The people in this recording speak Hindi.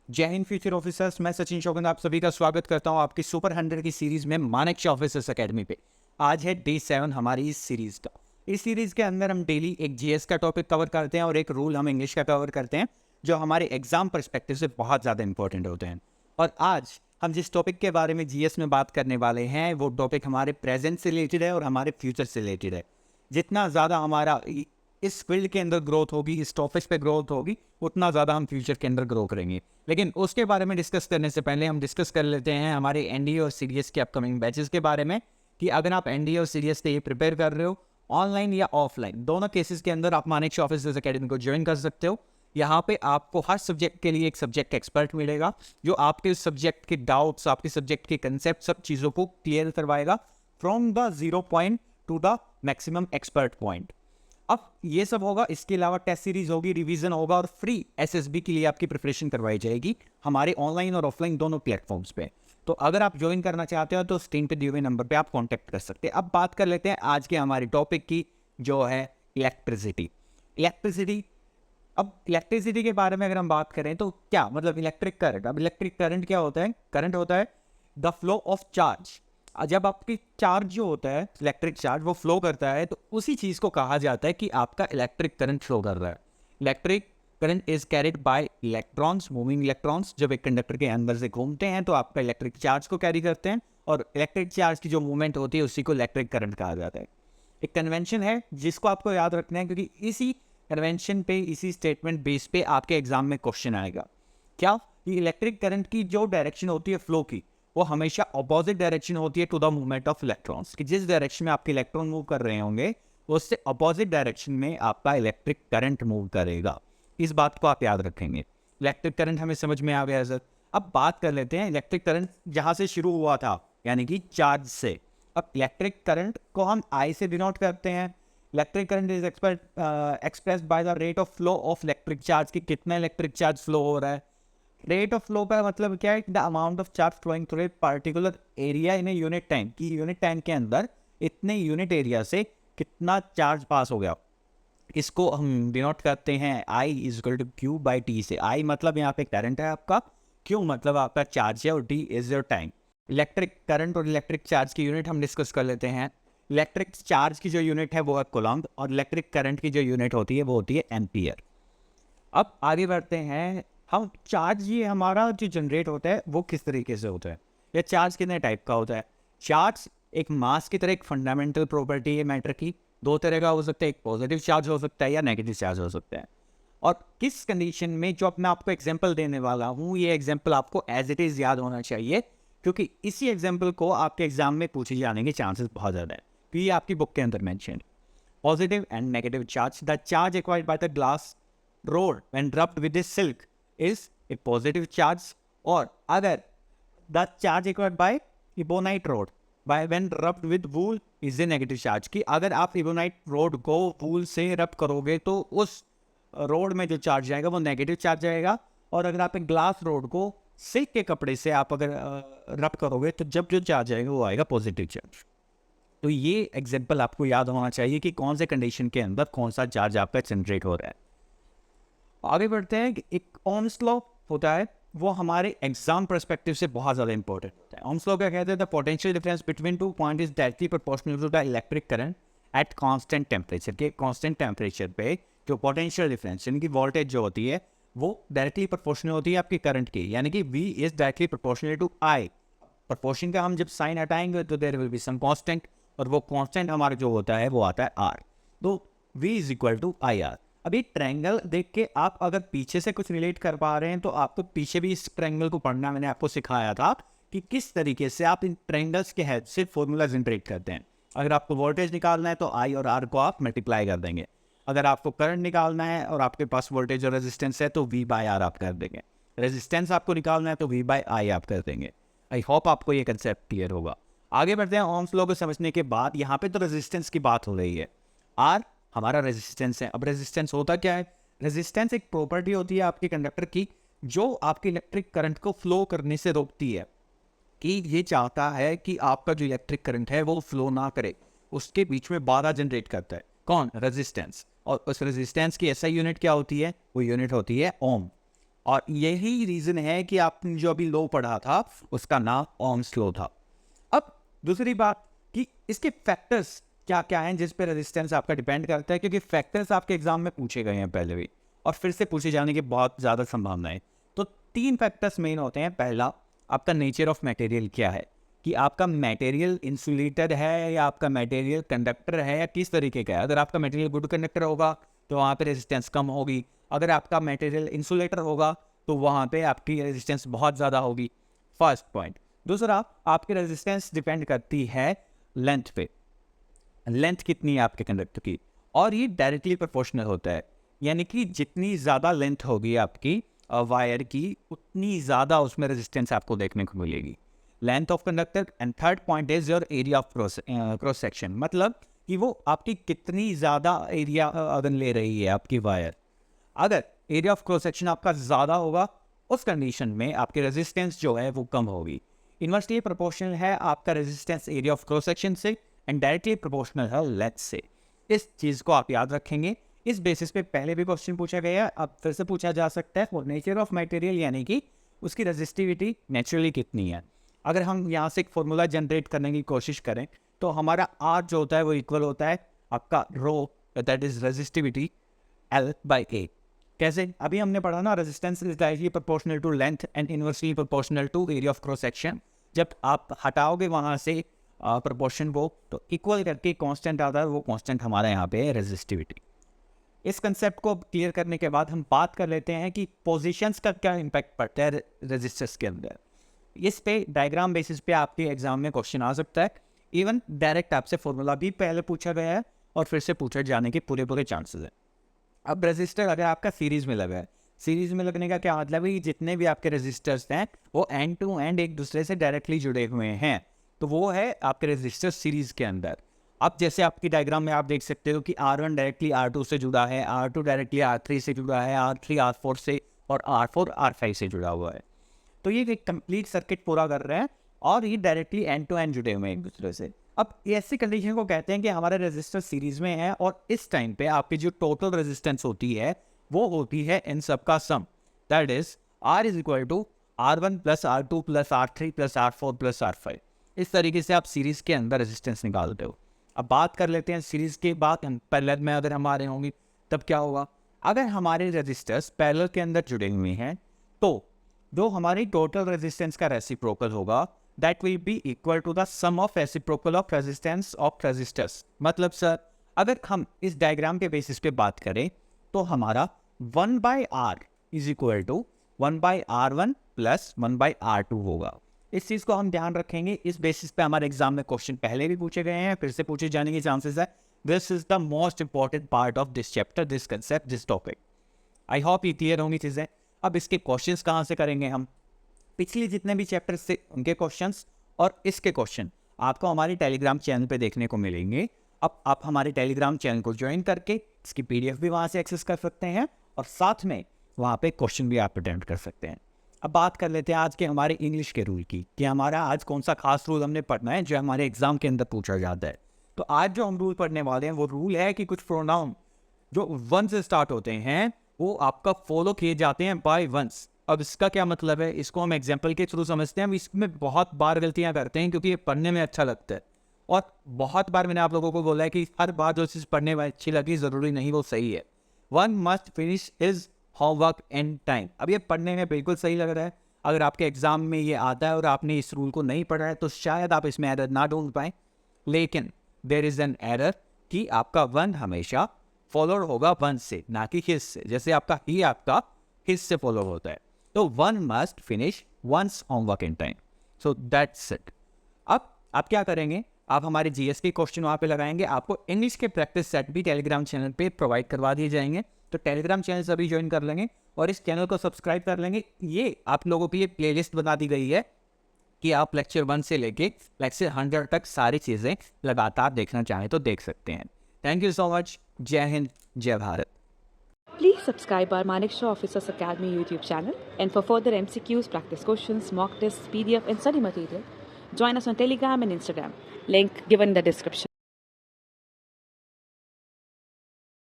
जय हिंद फ्यूचर ऑफिसर्स। मैं सचिन शौकत आप सभी का स्वागत करता हूं आपकी सुपर 100 की सीरीज में मानेकशॉ ऑफिसर्स एकेडमी पे। आज है डे 7 हमारी इस सीरीज का। इस सीरीज के अंदर हम डेली एक जीएस का टॉपिक कवर करते हैं और एक रूल हम इंग्लिश का कवर करते हैं जो हमारे एग्जाम परस्पेक्टिव से बहुत ज़्यादा इंपॉर्टेंट होते हैं। और आज हम जिस टॉपिक के बारे में जीएस में बात करने वाले हैं वो टॉपिक हमारे प्रेजेंट से रिलेटेड है और हमारे फ्यूचर से रिलेटेड है। जितना ज़्यादा हमारा इस फील्ड के अंदर ग्रोथ होगी, इस टॉपिक पे ग्रोथ होगी, उतना ज़्यादा हम फ्यूचर के अंदर ग्रो करेंगे। लेकिन उसके बारे में डिस्कस करने से पहले हम डिस्कस कर लेते हैं हमारे एनडीए और सीडीएस के अपकमिंग बैचेस के बारे में कि अगर आप एनडीए और सीडीएस के लिए प्रिपेयर कर रहे हो ऑनलाइन या ऑफलाइन, दोनों केसेस के अंदर आप मानेकशॉ ऑफिसर्स एकेडमी को ज्वाइन कर सकते हो। यहाँ पे आपको हर सब्जेक्ट के लिए एक सब्जेक्ट एक्सपर्ट मिलेगा जो आपके सब्जेक्ट के डाउट्स, आपके सब्जेक्ट के कंसेप्ट, सब चीज़ों को क्लियर करवाएगा from the 0 point two the maximum expert point. अब ये सब होगा, इसके अलावा टेस्ट सीरीज होगी, रिवीजन होगा और फ्री एसएसबी के लिए आपकी प्रिपरेशन करवाई जाएगी हमारे ऑनलाइन और ऑफलाइन दोनों प्लेटफॉर्म्स पे। तो अगर आप ज्वाइन करना चाहते हो तो स्क्रीन पे दिए हुए नंबर पे आप कांटेक्ट कर सकते हैं। अब बात कर लेते हैं आज के हमारे टॉपिक की जो है इलेक्ट्रिसिटी। अब इलेक्ट्रिसिटी के बारे में अगर हम बात करें तो क्या मतलब इलेक्ट्रिक करंट। अब इलेक्ट्रिक करंट क्या होता है? करंट होता है द फ्लो ऑफ चार्ज। जब आपकी चार्ज जो होता है, इलेक्ट्रिक चार्ज, वो फ्लो करता है तो उसी चीज़ को कहा जाता है कि आपका इलेक्ट्रिक करंट फ्लो कर रहा है। Electric current is carried by electrons, moving electrons. जब एक कंडक्टर के अंदर से घूमते हैं तो आपका इलेक्ट्रिक चार्ज को कैरी करते हैं और इलेक्ट्रिक चार्ज की जो मूवमेंट होती है उसी को इलेक्ट्रिक करंट कहा जाता है। एक कन्वेंशन है जिसको आपको याद रखना है क्योंकि इसी कन्वेंशन पे, इसी स्टेटमेंट बेस पे आपके एग्जाम में क्वेश्चन आएगा। क्या? कि इलेक्ट्रिक करंट की जो डायरेक्शन होती है फ्लो की, वो हमेशा अपोजिट डायरेक्शन होती है to the movement of electrons. कि जिस डायरेक्शन में आपके इलेक्ट्रॉन मूव कर रहे होंगे उससे अपोजिट डायरेक्शन में आपका इलेक्ट्रिक करंट मूव करेगा। इस बात को आप याद रखेंगे। इलेक्ट्रिक करंट हमें समझ में आ गया सर। अब बात कर लेते हैं इलेक्ट्रिक करंट जहाँ से शुरू हुआ था, यानी कि चार्ज से। अब इलेक्ट्रिक करंट को हम आई से डिनोट करते हैं। Electric current is expressed by the rate of flow of electric charge. कि कितना इलेक्ट्रिक चार्ज फ्लो हो रहा है। रेट ऑफ फ्लो का मतलब क्या है? The amount of charge flowing through a particular area in a unit time. की यूनिट टाइम के अंदर इतने यूनिट एरिया से कितना चार्ज पास हो गया, इसको हम डिनोट करते हैं I is equal to Q by T से। आई मतलब यहाँ पे करंट है आपका, क्यू मतलब आपका चार्ज है और T is your time. Electric current और इलेक्ट्रिक चार्ज की यूनिट हम डिस्कस कर लेते हैं। इलेक्ट्रिक चार्ज की जो यूनिट है वो है कूलम्ब और इलेक्ट्रिक करंट की जो यूनिट होती है वो होती है एम्पियर। अब आगे बढ़ते हैं हम। चार्ज ये हमारा जो जनरेट होता है वो किस तरीके से होता है, या चार्ज कितने टाइप का होता है? चार्ज एक मास की तरह एक फंडामेंटल प्रॉपर्टी है मैटर की। दो तरह का हो सकता है, एक पॉजिटिव चार्ज हो सकता है या नेगेटिव चार्ज हो सकता है। और किस कंडीशन में, जो अब मैं आपको एग्जांपल देने वाला हूँ, ये एग्जांपल आपको एज इट इज़ याद होना चाहिए क्योंकि इसी एग्जांपल को आपके एग्जाम में पूछे जाने के चांसेस बहुत ज़्यादा है। तो ये आपकी बुक के अंदर mention. Positive and negative charge. The charge acquired by the glass rod when rubbed with this silk is a positive charge, और अगर the charge acquired by ebonite rod by when rubbed with wool is a negative charge। कि अगर आप ebonite rod को wool से रब करोगे तो उस रोड में जो चार्ज जाएगा वो नेगेटिव चार्ज जाएगा, और अगर आप एक ग्लास रोड को सिल्क के कपड़े से आप अगर रब करोगे तो जब जो चार्ज आएगा वो आएगा पॉजिटिव चार्ज। तो ये एग्जाम्पल आपको याद होना चाहिए कि कौन से कंडीशन के अंदर कौन सा चार्ज आपका जनरेट हो रहा है। आगे बढ़ते हैं कि एक ओम्स लॉ होता है, वो हमारे एग्जाम पर्सपेक्टिव से बहुत ज़्यादा इंपॉर्टेंट होता है। ओम्स लॉ क्या कहते हैं? The potential difference between two point is directly proportional to the electric current at constant temperature. के कांस्टेंट टेम्परेचर पे जो पोटेंशियल डिफरेंस यानी कि वोल्टेज जो होती है वो डायरेक्टली प्रोपोर्शनल होती है आपकी करंट की, यानी कि V is directly proportional to I। Proportion का हम जब साइन हटाएंगे तो there will be some constant, और वो कांस्टेंट हमारा जो होता है वो आता है R। तो V is equal to IR। अभी ट्रायंगल देख के आप अगर पीछे से कुछ रिलेट कर पा रहे हैं तो आपको पीछे भी इस ट्रायंगल को पढ़ना मैंने आपको सिखाया था कि किस तरीके से आप इन ट्रायंगल्स के हेल्प से फॉर्मूला जनरेट करते हैं। अगर आपको वोल्टेज निकालना है तो I और R को आप मल्टीप्लाई कर देंगे। अगर आपको करंट निकालना है और आपके पास वोल्टेज और रेजिस्टेंस है तो V बाय R आप कर देंगे। रेजिस्टेंस आपको निकालना है तो V बाय I आप कर देंगे। आई होप आपको ये कंसेप्ट क्लियर होगा। आगे बढ़ते हैं। ओम्स लॉ को समझने के बाद यहाँ पे तो रेजिस्टेंस की बात हो रही है। R हमारा रेजिस्टेंस है। अब रेजिस्टेंस होता क्या है? रेजिस्टेंस एक प्रॉपर्टी होती है आपके कंडक्टर की जो आपके इलेक्ट्रिक करंट को फ्लो करने से रोकती है। कि ये चाहता है कि आपका जो इलेक्ट्रिक करंट है वो फ्लो ना करे, उसके बीच में बाधा जनरेट करता है। कौन? रेजिस्टेंस। और उस रेजिस्टेंस की एसआई यूनिट क्या होती है? वो यूनिट होती है ओम। और यही रीज़न है कि आपने जो अभी लो पढ़ा था उसका नाम ओम्स लॉ था। अब दूसरी बात कि इसके फैक्टर्स क्या क्या हैं जिस पे रेजिस्टेंस आपका डिपेंड करता है, क्योंकि फैक्टर्स आपके एग्जाम में पूछे गए हैं पहले भी और फिर से पूछे जाने की बहुत ज़्यादा संभावना है। तो 3 फैक्टर्स मेन होते हैं। पहला, आपका नेचर ऑफ मटेरियल क्या है, कि आपका मटेरियल इंसुलेटर है या आपका मटेरियल कंडक्टर है या किस तरीके का है। अगर आपका मटेरियल गुड कंडक्टर होगा तो वहाँ पे रेजिस्टेंस कम होगी, अगर आपका मटेरियल इंसुलेटर होगा तो वहाँ पे आपकी रेजिस्टेंस बहुत ज़्यादा होगी। First point. दूसरा, आपकी रेजिस्टेंस डिपेंड करती है लेंथ पे, लेंथ कितनी है आपके कंडक्टर की, और ये डायरेक्टली प्रोपोर्शनल होता है, यानी कि जितनी ज़्यादा लेंथ होगी आपकी वायर की उतनी ज़्यादा उसमें रेजिस्टेंस आपको देखने को मिलेगी, length of conductor. And third point is your area of cross section, मतलब कि वो आपकी कितनी ज़्यादा एरिया अगर ले रही है आपकी वायर। अगर एरिया ऑफ क्रॉस सेक्शन आपका ज़्यादा होगा उस कंडीशन में आपकी रेजिस्टेंस जो है वो कम होगी। इन्वर्सली प्रोपोर्शनल है आपका resistance area of cross section से एंड डायरेक्टली प्रोपोर्शनल है लेंथ से। इस चीज़ को आप याद रखेंगे। इस बेसिस पे पहले भी क्वेश्चन पूछा गया है, अब फिर से पूछा जा सकता है। और नेचर ऑफ मटेरियल यानी कि उसकी रेजिस्टिविटी नेचुरली कितनी है। अगर हम यहाँ से एक फॉर्मूला जनरेट करने की कोशिश करें तो हमारा आर जो होता है वो इक्वल होता है आपका rho, that is resistivity, L by A. कैसे? अभी हमने पढ़ा ना, resistance is directly proportional to length and inversely proportional to area of cross section. जब आप हटाओगे वहाँ से प्रोपोर्शन को तो इक्वल करके कांस्टेंट आता है, वो कांस्टेंट हमारा यहाँ पे है रेजिस्टिविटी। इस कंसेप्ट को क्लियर करने के बाद हम बात कर लेते हैं कि पोजीशंस का क्या इम्पैक्ट पड़ता है रेजिस्टर्स के अंदर। इस पे डायग्राम बेसिस पे आपके एग्जाम में क्वेश्चन आ सकता है। इवन डायरेक्ट आपसे फॉर्मूला भी पहले पूछा गया है और फिर से पूछे जाने के पूरे चांसेस हैं। अब रेजिस्टर अगर आपका सीरीज में लगा है, सीरीज में लगने का क्या मतलब है कि जितने भी आपके रेजिस्टर्स हैं वो एंड टू एंड एक दूसरे से डायरेक्टली जुड़े हुए हैं, तो वो है आपके रेजिस्टर सीरीज के अंदर। अब जैसे आपकी डायग्राम में आप देख सकते हो कि R1 डायरेक्टली R2 से जुड़ा है, R2 डायरेक्टली R3 से जुड़ा है, R3 R4 से और R4 R5 से जुड़ा हुआ है। तो ये एक कंप्लीट सर्किट पूरा कर रहे हैं और ये डायरेक्टली एंड टू एंड जुड़े हुए हैं एक दूसरे से। अब ऐसी कंडीशन को कहते हैं कि हमारे रेजिस्टर सीरीज में है और इस टाइम पे आपकी जो टोटल रेजिस्टेंस होती है वो होती है इन सब का sum, that is R is equal to R1 plus R2 plus R3 plus R4 plus R5। इस तरीके से आप सीरीज के अंदर रेजिस्टेंस निकालते हो। अब बात कर लेते हैं सीरीज के बाद पैरेलल में अगर हमारे होंगी तब क्या होगा। अगर हमारे रेजिस्टर्स पैरेलल के अंदर जुड़े हुए हैं तो जो हमारी टोटल रेजिस्टेंस का रेसिप्रोकल होगा that will be equal to the sum of reciprocal of resistance of resistors. मतलब सर अगर हम इस डायग्राम के बेसिस पे बात करें तो हमारा 1/R is equal to 1/R1 plus 1/R2 होगा। इस चीज़ को हम ध्यान रखेंगे। इस बेसिस पे हमारे एग्जाम में क्वेश्चन पहले भी पूछे गए हैं, फिर से पूछे जाने के चांसेस है। This is the most important part of this chapter, this concept, this topic. I hope ये क्लियर होंगी चीज़ें। अब इसके क्वेश्चंस कहाँ से करेंगे हम? पिछले जितने भी चैप्टर्स से उनके क्वेश्चंस और इसके क्वेश्चन आपको हमारे टेलीग्राम चैनल पे देखने को मिलेंगे। अब आप हमारे टेलीग्राम चैनल को ज्वाइन करके इसकी PDF भी वहाँ से एक्सेस कर सकते हैं और साथ में वहाँ पे क्वेश्चन भी आप अटेम्प्ट कर सकते हैं। अब बात कर लेते हैं आज के हमारे इंग्लिश के रूल की, कि हमारा आज कौन सा खास रूल हमने पढ़ना है जो हमारे एग्जाम के अंदर पूछा जाता है। तो आज जो हम रूल पढ़ने वाले हैं वो रूल है कि कुछ प्रोनाउन जो 1 से स्टार्ट होते हैं वो आपका फॉलो किए जाते हैं बाय वंस। अब इसका क्या मतलब है, इसको हम एग्जाम्पल के थ्रू समझते हैं। हम इसमें बहुत बार गलतियां करते हैं क्योंकि ये पढ़ने में अच्छा लगता है और बहुत बार मैंने आप लोगों को बोला है कि हर बार जो चीज़ पढ़ने में अच्छी लगी ज़रूरी नहीं वो सही है। 1 must finish is homework in time. अब ये पढ़ने में बिल्कुल सही लग रहा है। अगर आपके एग्जाम में ये आता है और आपने इस रूल को नहीं पढ़ा है तो शायद आप इसमें एरर ना ढूंढ पाएँ, लेकिन देयर इज़ एन एरर कि आपका 1 हमेशा फॉलोड होगा 1 से, ना कि हिज से। जैसे आपका ही आपका हिज से फॉलो होता है। तो 1 must finish once homework in time. So that's it. अब आप क्या करेंगे, आप हमारे GS के क्वेश्चन वहाँ पे लगाएंगे। आपको इंग्लिश के प्रैक्टिस सेट भी टेलीग्राम चैनल पे प्रोवाइड करवा दिए जाएंगे। तो टेलीग्राम चैनल से अभी ज्वाइन कर लेंगे और इस चैनल को सब्सक्राइब कर लेंगे। ये आप लोगों की ये प्लेलिस्ट बना दी गई है कि आप लेक्चर 1 से लेके लेक्चर 100 तक सारी चीज़ें लगातार देखना चाहें तो देख सकते हैं। Thank you so much. जय हिंद, जय Bharat. Please subscribe our Manekshaw Officers Academy YouTube channel, and for further MCQs, practice questions, mock tests, PDF and study material, join us on Telegram and Instagram. Link given in the description.